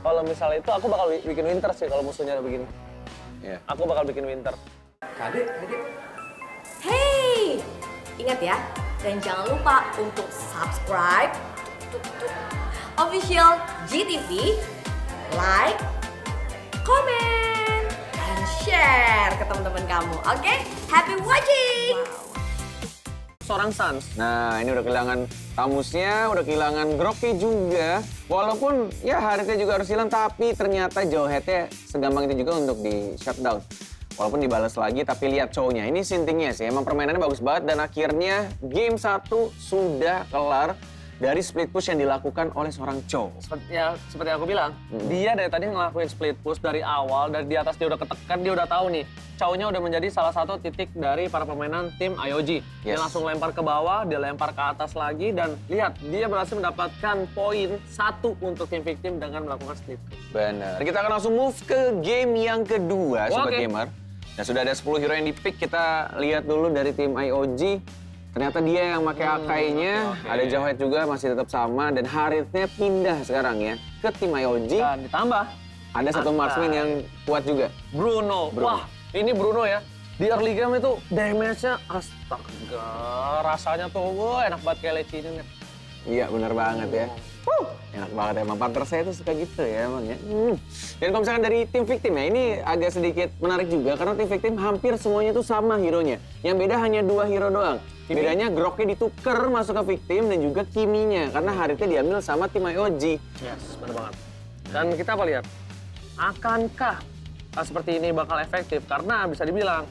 Kalau misalnya itu aku bakal bikin winter sih kalau musuhnya ada begini. Iya. Aku bakal bikin winter. Kade. Hey, ingat ya, dan jangan lupa untuk subscribe official GTV, like, comment, and share ke teman-teman kamu. Oke, happy watching. Seorang Sans. Nah, ini udah kehilangan tamusnya, udah kehilangan groknya juga. Walaupun ya Harithnya juga harus hilang, tapi ternyata Jawheadnya segampang itu juga untuk di shutdown. Walaupun dibalas lagi, tapi lihat cowoknya. Ini sintingnya sih, emang permainannya bagus banget. Dan akhirnya game 1 sudah kelar dari split push yang dilakukan oleh seorang Chow. Seperti yang aku bilang, dia dari tadi ngelakuin split push dari awal, dari di atas dia udah ketekan, dia udah tahu nih. Chow-nya udah menjadi salah satu titik dari para permainan tim IOG. Dia langsung lempar ke bawah, dia lempar ke atas lagi, dan lihat, dia berhasil mendapatkan poin 1 untuk tim victim dengan melakukan split push. Benar. Kita akan langsung move ke game yang kedua, Sobat Oke. Gamer. Nah, sudah ada 10 hero yang di-pick, kita lihat dulu dari tim IOG. Ternyata dia yang pakai Akai-nya, oke. ada Jawhead juga masih tetap sama, dan Harithnya pindah sekarang ya ke tim IOG. Dan ditambah, Ada satu Akai. marksman yang kuat juga. Bruno. Bruno. Wah, ini Bruno ya. Di early game itu damage-nya astaga, rasanya tuh wah, enak banget kayak lecinin ya. Iya, benar banget ya. Enak banget emang, partner saya tuh suka gitu ya emang ya. Dan kalau misalkan dari tim victim ya, ini agak sedikit menarik juga karena tim victim hampir semuanya tuh sama hero-nya. Yang beda hanya 2 hero doang. Bedanya groknya ditukar masuk ke victim dan juga kiminya karena Harithnya diambil sama tim IOG. Yes, benar banget. Dan kita apa lihat? Akankah seperti ini bakal efektif? Karena bisa dibilang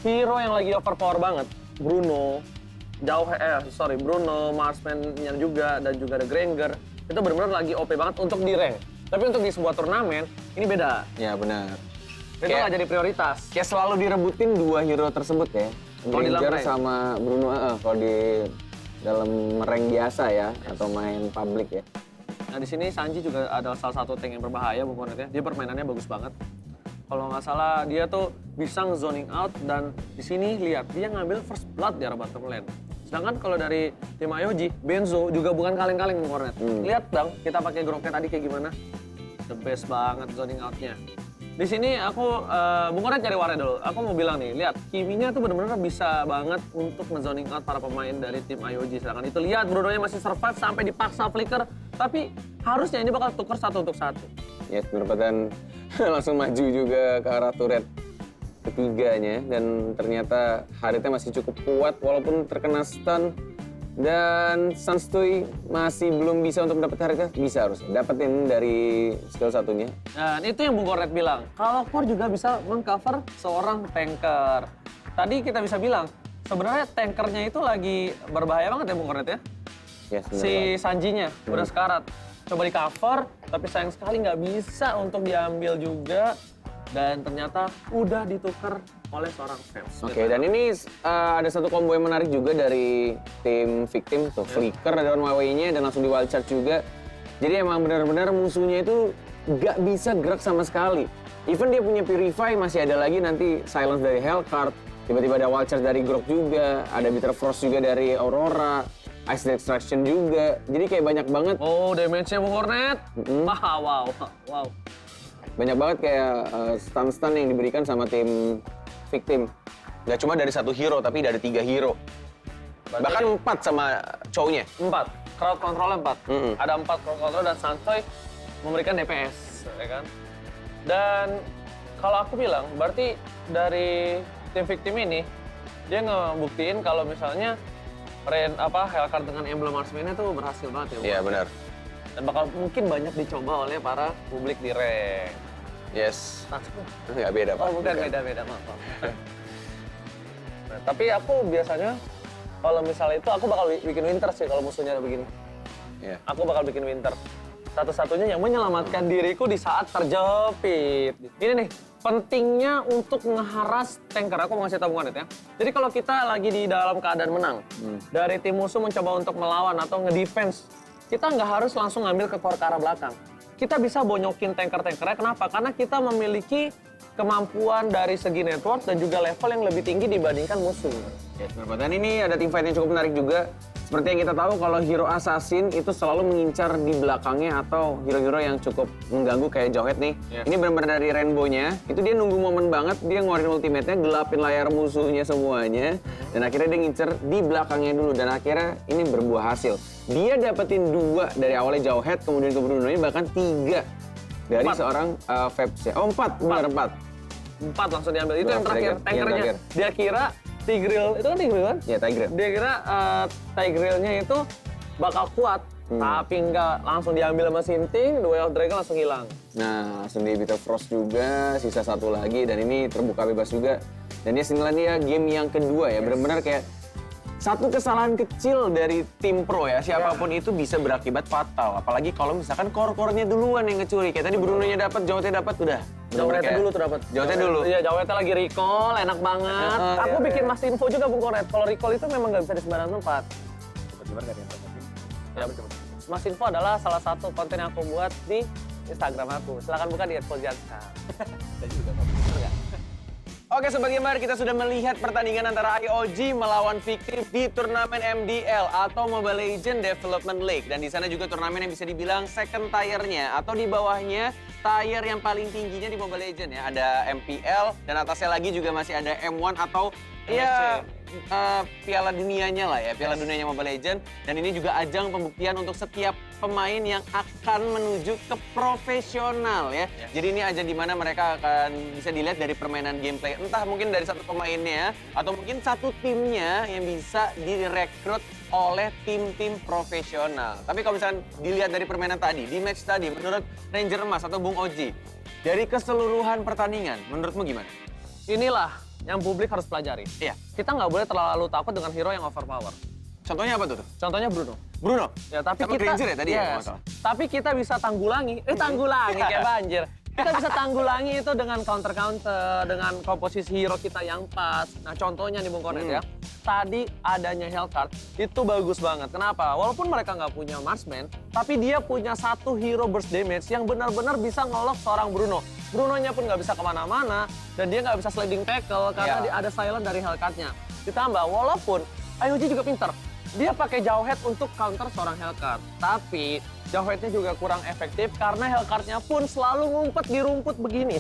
hero yang lagi overpower banget, Bruno, Bruno, Marksman-nya juga, dan juga ada Granger, itu benar-benar lagi OP banget untuk di rank. Tapi untuk di sebuah turnamen, ini beda. Ya benar. Itu Kayak- nggak jadi prioritas. Kayak selalu direbutin 2 hero tersebut ya. Kalau di dalam Granger rank. sama Bruno, kalau di dalam rank biasa ya, atau main public ya. Nah di sini Sanji juga adalah salah satu tank yang berbahaya Bung Konet ya. Dia permainannya bagus banget. Kalau nggak salah dia tuh bisa zoning out dan di sini lihat dia ngambil first blood di arah bottom lane. Sedangkan kalau dari tim IOG, Benzo juga bukan kaleng-kaleng Bung Konet. Lihat Bang, kita pakai groknya tadi kayak gimana. The best banget zoning out-nya. Di sini aku, Bung Konet cari warna dulu. Aku mau bilang nih, lihat kiminya tuh benar-benar bisa banget untuk nge-zoning out para pemain dari tim IOG. Sedangkan itu lihat Bruno-nya masih survive sampai dipaksa flicker. Tapi harusnya ini bakal tuker 1 untuk 1. Yes, benar dan langsung maju juga ke arah turret ketiganya dan ternyata Harithnya masih cukup kuat walaupun terkena stun dan Sanstui masih belum bisa untuk mendapat Harithnya, bisa harus dapetin dari skill satunya. Dan itu yang Bung Kornet bilang, kalau core juga bisa mengcover seorang tanker. Tadi kita bisa bilang, sebenarnya tankernya itu lagi berbahaya banget ya Bung Kornet ya. Yes, benar Si banget. Sanjinya udah sekarat. Coba di cover, tapi sayang sekali nggak bisa untuk diambil juga. Dan ternyata udah ditukar oleh seorang fans. Oke, dan ini ada satu combo yang menarik juga dari tim victim tuh, Flicker ada Huawei-nya dan langsung di wild charge juga. Jadi emang benar-benar musuhnya itu nggak bisa gerak sama sekali. Even dia punya Purify masih ada lagi nanti silence dari Hellcard, tiba-tiba ada wild charge dari Grok juga, ada Bitter Frost juga dari Aurora, Ice Extraction juga. Jadi kayak banyak banget. Oh, damage-nya Bung Kornet. Wow. Banyak banget kayak stun-stun yang diberikan sama tim victim. Gak cuma dari satu hero, tapi dari 3 hero. Bahkan 4 sama Chow-nya. 4. Crowd control 4. Mm-mm. Ada 4 crowd control dan Santoy memberikan DPS, ya kan? Dan kalau aku bilang, berarti dari tim victim ini, dia ngebuktiin kalau misalnya Hellcard dengan emblem marksman-nya tuh berhasil banget ya. Iya, benar. Dan bakal mungkin banyak dicoba oleh para publik di rank. Yes. Langsung. Nggak beda, Pak. Oh bukan, beda-beda, maaf. Nah, tapi aku biasanya, kalau misalnya itu aku bakal bikin winter sih kalau musuhnya ada begini. Iya. Aku bakal bikin winter. Satu-satunya yang menyelamatkan diriku di saat terjepit. Ini nih, pentingnya untuk ngeharas tanker. Aku mau ngasih tahu Konet ya. Jadi kalau kita lagi di dalam keadaan menang, dari tim musuh mencoba untuk melawan atau nge-defense, kita nggak harus langsung ngambil ke core ke arah belakang. Kita bisa bonyokin tanker-tankernya. Kenapa? Karena kita memiliki kemampuan dari segi network dan juga level yang lebih tinggi dibandingkan musuh. Yes, benar. Dan ini ada team fight yang cukup menarik juga. seperti yang kita tahu kalau hero assassin itu selalu mengincar di belakangnya atau hero-hero yang cukup mengganggu kayak Jawhead nih. Yes. Ini benar-benar dari Rainbow-nya, itu dia nunggu momen banget, dia ngeluarin ultimate-nya, gelapin layar musuhnya semuanya, dan akhirnya dia ngincer di belakangnya dulu, dan akhirnya ini berbuah hasil. Dia dapetin 2 dari awalnya Jawhead, kemudian ke Bruno-nya, bahkan 3 dari 4. seorang Vebs ya. Oh 4, benar 4. 4 langsung diambil. Itu Dua yang terakhir, Yang tankernya. terakhir. Dia kira Tigreal, itu kan Tigreal kan? Ya, Tiger. Dia kira Tigreal-nya itu bakal kuat, tapi enggak, langsung diambil sama Sinting, Duel Dragon langsung hilang. Nah, langsung di Bitter Frost juga, sisa 1 lagi, dan ini terbuka bebas juga. Dan dia senilai dia game yang kedua ya, benar-benar kayak satu kesalahan kecil dari tim pro ya, siapapun itu bisa berakibat fatal. Apalagi kalau misalkan core-core-nya duluan yang ngecuri. Kayak tadi Bruno-nya dapat, Jawhead dapat, udah. Jawhead dulu tuh dapat. Jawhead dulu. Iya, Jawhead lagi recall, enak banget. Aku iya, bikin iya. Mas Info juga Bung Koret. Kalau recall itu memang nggak bisa di sembarang tempat. Gimana dari informasi? Ya, Mas Info adalah salah satu konten yang aku buat di Instagram aku. Silakan buka di @Poljanska. Oke Sobat Gamer, kita sudah melihat pertandingan antara IOG melawan Victim di turnamen MDL atau Mobile Legends Development League. Dan di sana juga turnamen yang bisa dibilang second tier-nya atau di bawahnya tier yang paling tingginya di Mobile Legends ya. Ada MPL dan atasnya lagi juga masih ada M1 atau ya Piala Dunianya lah ya, Piala Dunianya Mobile Legends. Dan ini juga ajang pembuktian untuk setiap pemain yang akan menuju ke profesional ya. Jadi ini ajang di mana mereka akan bisa dilihat dari permainan gameplay. Entah mungkin dari satu pemainnya atau mungkin satu timnya yang bisa direkrut oleh tim-tim profesional. Tapi kalau misalkan dilihat dari permainan tadi, di match tadi, menurut Ranger Emas atau Bung Oji, dari keseluruhan pertandingan, menurutmu gimana? Inilah yang publik harus pelajari. Iya. Kita nggak boleh terlalu takut dengan hero yang overpower. Contohnya apa tuh? Contohnya Bruno. Bruno? Ya, tapi Sama kita Granger ya tadi ya, kalau nggak salah? Tapi kita bisa tanggulangi. Tanggulangi kayak banjir. Kita bisa tanggulangi itu dengan counter-counter, dengan komposisi hero kita yang pas. Nah, contohnya nih Bung Konet ya. Tadi adanya Hellcard itu bagus banget. Kenapa? Walaupun mereka nggak punya marksman, tapi dia punya satu hero burst damage yang benar-benar bisa ngelok seorang Bruno. Brunonya pun nggak bisa kemana-mana, dan dia nggak bisa sliding tackle karena dia ada silent dari Hellcard-nya. Ditambah, walaupun IOG juga pinter. Dia pakai Jawhead untuk counter seorang Hellcard. Tapi Jawhead-nya juga kurang efektif karena Hellcard-nya pun selalu ngumpet di rumput begini.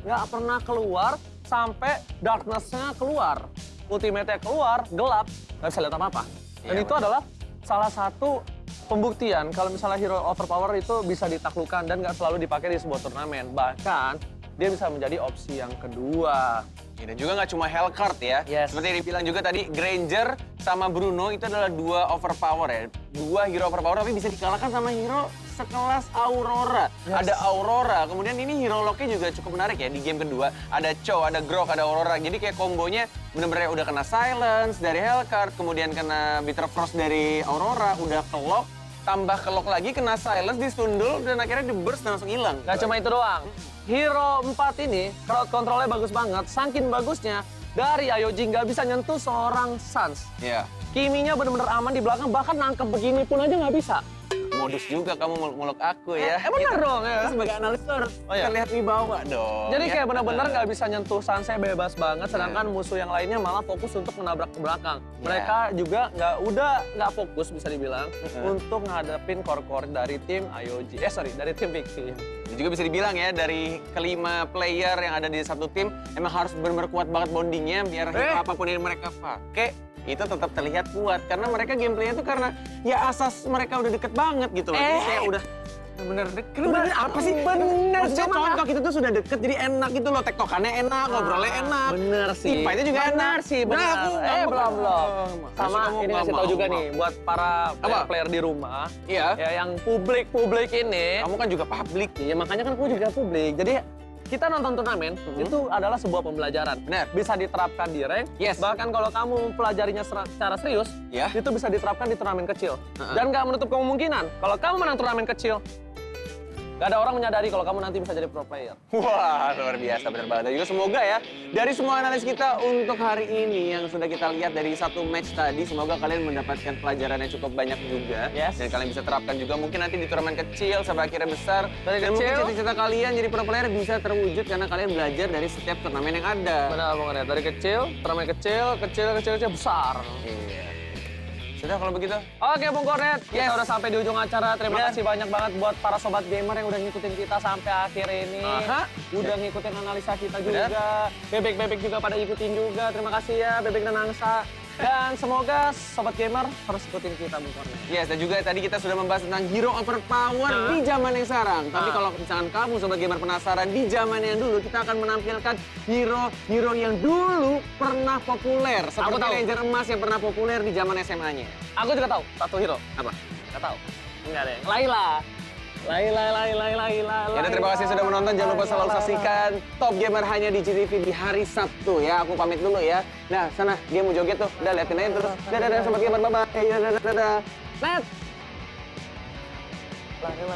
Nggak pernah keluar sampai Darkness-nya keluar. Ultimate-nya keluar, gelap, nggak bisa lihat apa-apa. Dan itu adalah salah satu pembuktian kalau misalnya hero overpower itu bisa ditaklukkan dan nggak selalu dipakai di sebuah turnamen. Bahkan dia bisa menjadi opsi yang kedua. Dan juga nggak cuma Hellcard ya. Yes. Seperti yang dibilang juga tadi, Granger sama Bruno itu adalah 2 overpower ya. 2 hero overpower tapi bisa dikalahkan sama hero sekelas Aurora. Yes. Ada Aurora, kemudian ini hero lock-nya juga cukup menarik ya di game kedua. Ada Chow, ada Grok, ada Aurora. Jadi kayak kombonya bener-bener udah kena Silence dari Hellcard, kemudian kena Bitter Frost dari Aurora, udah ke-lock, tambah ke-lock lagi, kena Silence, disundul, dan akhirnya di-burst dan langsung hilang. Gak cuma itu doang. Hero 4 ini, crowd control-nya bagus banget. Saking bagusnya, dari IOG nggak bisa nyentuh seorang Sans. Iya. Kiminya bener-bener aman di belakang, bahkan nangkep begini pun aja nggak bisa. Modus juga kamu muluk aku ya. Bener dong ya. Kita sebagai analis tuh harus iya. terlihat wibawa dong. Jadi ya. kayak benar-benar nggak bisa nyentuh Sansnya bebas banget, sedangkan musuh yang lainnya malah fokus untuk menabrak ke belakang. Mereka juga nggak fokus bisa dibilang untuk ngadepin core-core dari tim IOG. Dari tim Victim. Dan juga bisa dibilang ya, dari kelima player yang ada di satu tim, emang harus benar-benar kuat banget bondingnya, biar apapun yang mereka pakai, itu tetap terlihat kuat. Karena mereka gameplaynya tuh karena ya asas mereka udah deket banget gitu loh. Jadi kayak udah bener deket. Bener apa sih? Bener. Maksudnya contoh kita tuh sudah deket, jadi enak gitu loh. Tektokannya enak, ngobrolnya enak. Bener sih. Tipanya juga enak. Bener sih, bener. Nah, aku belum. Sama kamu ini nggak kasih tahu mau, juga mau. nih buat para player di rumah. Iya. Ya yang publik ini. Kamu kan juga publik. Ya makanya kan aku juga publik. Jadi kita nonton turnamen itu adalah sebuah pembelajaran. Benar. Bisa diterapkan di rank. Yes. Bahkan kalau kamu mempelajarinya secara serius, Ya. itu bisa diterapkan di turnamen kecil. Dan nggak menutup kemungkinan kalau kamu menang turnamen kecil, nggak ada orang menyadari kalau kamu nanti bisa jadi pro player. Wah, luar biasa, benar banget. Dan juga semoga ya, dari semua analis kita untuk hari ini yang sudah kita lihat dari satu match tadi, semoga kalian mendapatkan pelajaran yang cukup banyak juga. Yes. Dan kalian bisa terapkan juga mungkin nanti di turnamen kecil sampai akhirnya besar. Dari Dan mungkin kecil. cita-cita kalian jadi pro player bisa terwujud karena kalian belajar dari setiap turnamen yang ada. Benar banget. Dari kecil, turnamen kecil, besar. Iya. Sudah kalau begitu. Oke Bung Kornet, kita Yes. udah sampai di ujung acara. Terima Bener. kasih banyak banget buat para sobat gamer yang udah ngikutin kita sampai akhir ini. Aha. Udah ngikutin analisa kita Bener. juga. Bebek-bebek juga pada ikutin juga. Terima kasih ya Bebek dan Angsa. Dan semoga sobat gamer terus ikutin kita Bung Kornet. Yes, dan juga tadi kita sudah membahas tentang hero overpower Nah. di zaman yang sekarang. Tapi Nah. kalau misalkan kamu sobat gamer penasaran di zaman yang dulu, kita akan menampilkan hero yang dulu pernah populer. Seperti tahu. Ranger Emas yang pernah populer di zaman SMA-nya. Aku juga tahu satu hero. Apa? Gak tahu. Enggak deh. Laila. Laila. Ya, terima kasih sudah menonton. Jangan lupa selalu saksikan Top Gamer hanya di GTV di hari Sabtu ya. Aku pamit dulu ya. Nah, sana dia mau joget tuh. Udah liatin aja terus. Dadah sobat gamer, bye-bye. Ya, dadah. Net. Laila.